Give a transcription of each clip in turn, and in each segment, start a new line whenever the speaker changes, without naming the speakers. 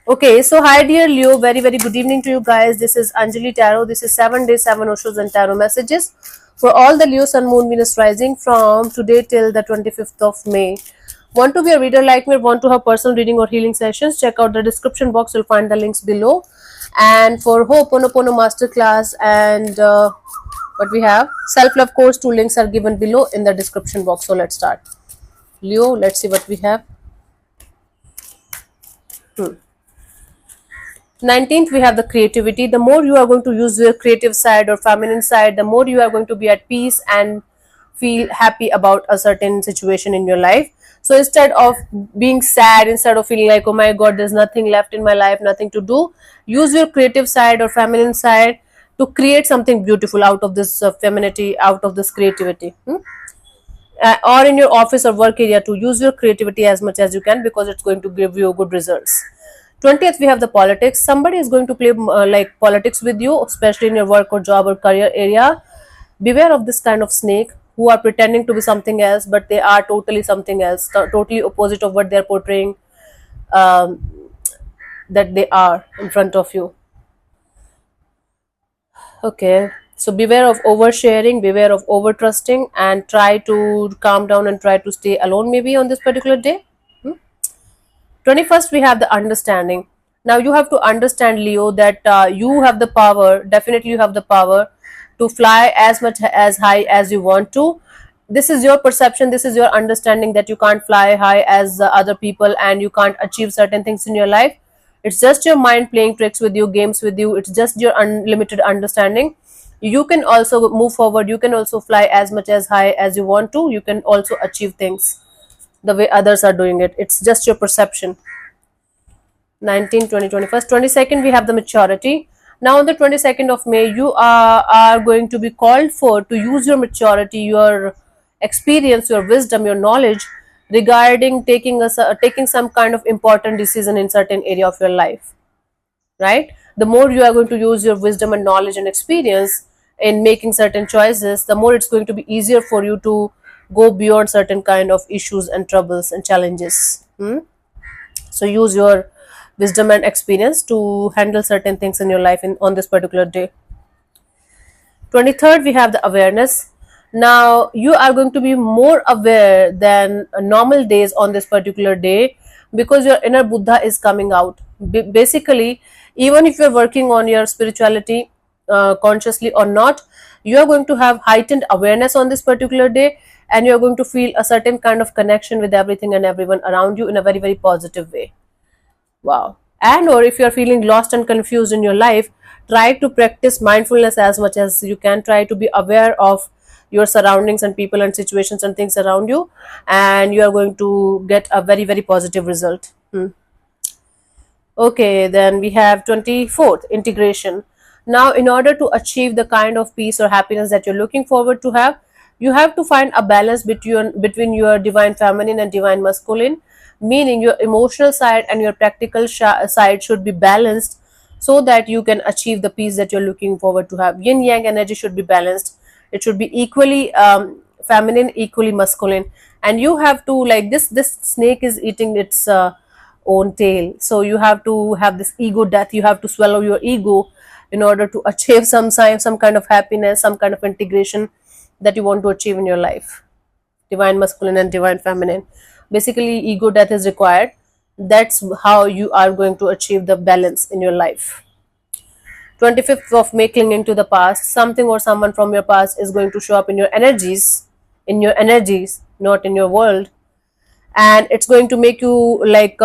Okay, so hi dear Leo, very good evening to you guys. This is Anjali Tarot. This is 7 days, 7 Oshos and Tarot messages for all the Leo Sun Moon Venus rising from today till the 25th of May. Want to be a reader like me, want to have personal reading or healing sessions, check out the description box, you'll find the links below. And for Ho'oponopono Masterclass and what we have, self-love course, 2 links are given below in the description box. So let's start. Leo, let's see what we have. 19th, we have the creativity. The more you are going to use your creative side or feminine side, the more you are going to be at peace and feel happy about a certain situation in your life. So instead of being sad, instead of feeling like, oh my god, there's nothing left in my life, nothing to do, use your creative side or feminine side to create something beautiful out of this femininity, out of this creativity. Or in your office or work area, to use your creativity as much as you can, because it's going to give you good results. 20th, we have the politics. Somebody is going to play like politics with you, especially in your work or job or career area. Beware of this kind of snake who are pretending to be something else, but they are totally something else, totally opposite of what they're portraying um, that they are in front of you. Okay, so beware of oversharing, beware of over trusting, and try to calm down and try to stay alone maybe on this particular day. 21st, we have the understanding. Now you have to understand, Leo, that you have the power, definitely you have the power to fly as much as high as you want to. This is your perception, this is your understanding that you can't fly high as other people and you can't achieve certain things in your life. It's just your mind playing tricks with you, games with you. It's just your unlimited understanding. You can also move forward, you can also fly as much as high as you want to. You can also achieve things the way others are doing it. It's just your perception. 19, 20, 21st, 22nd, we have the maturity. Now on the 22nd of May, you are going to be called for to use your maturity, your experience, your wisdom, your knowledge regarding taking some kind of important decision in certain area of your life, right? The more you are going to use your wisdom and knowledge and experience in making certain choices, the more it's going to be easier for you to go beyond certain kind of issues and troubles and challenges. So use your wisdom and experience to handle certain things in your life on this particular day. 23rd, we have the awareness. Now you are going to be more aware than normal days on this particular day, because your inner Buddha is coming out. Basically, even if you're working on your spirituality consciously or not, you are going to have heightened awareness on this particular day, and you're going to feel a certain kind of connection with everything and everyone around you in a very positive way. Wow. And or if you're feeling lost and confused in your life, try to practice mindfulness as much as you can. Try to be aware of your surroundings and people and situations and things around you, and you are going to get a very positive result. Okay, then we have 24th, integration. Now in order to achieve the kind of peace or happiness that you're looking forward to have, you have to find a balance between your divine feminine and divine masculine, meaning your emotional side and your practical side should be balanced, so that you can achieve the peace that you're looking forward to have. Yin yang energy should be balanced. It should be equally feminine, equally masculine. And you have to, like, this snake is eating its own tail, so you have to have this ego death. You have to swallow your ego in order to achieve some kind of happiness, some kind of integration that you want to achieve in your life. Divine masculine and divine feminine, basically ego death is required. That's how you are going to achieve the balance in your life. 25th of May, clinging to the past. Something or someone from your past is going to show up in your energies, not in your world, and it's going to make you like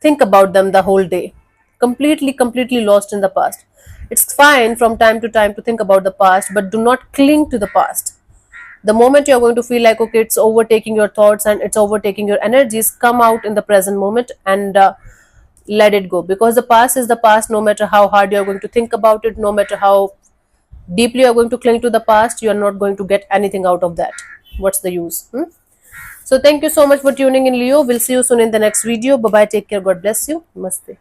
think about them the whole day, completely lost in the past. It's fine from time to time to think about the past, but do not cling to the past. The moment you're going to feel like, okay, it's overtaking your thoughts and it's overtaking your energies, come out in the present moment and let it go, because the past is the past. No matter how hard you're going to think about it, no matter how deeply you're going to cling to the past, you're not going to get anything out of that. What's the use? So thank you so much for tuning in, Leo. We'll see you soon in the next video. Bye bye, take care, God bless you. Namaste.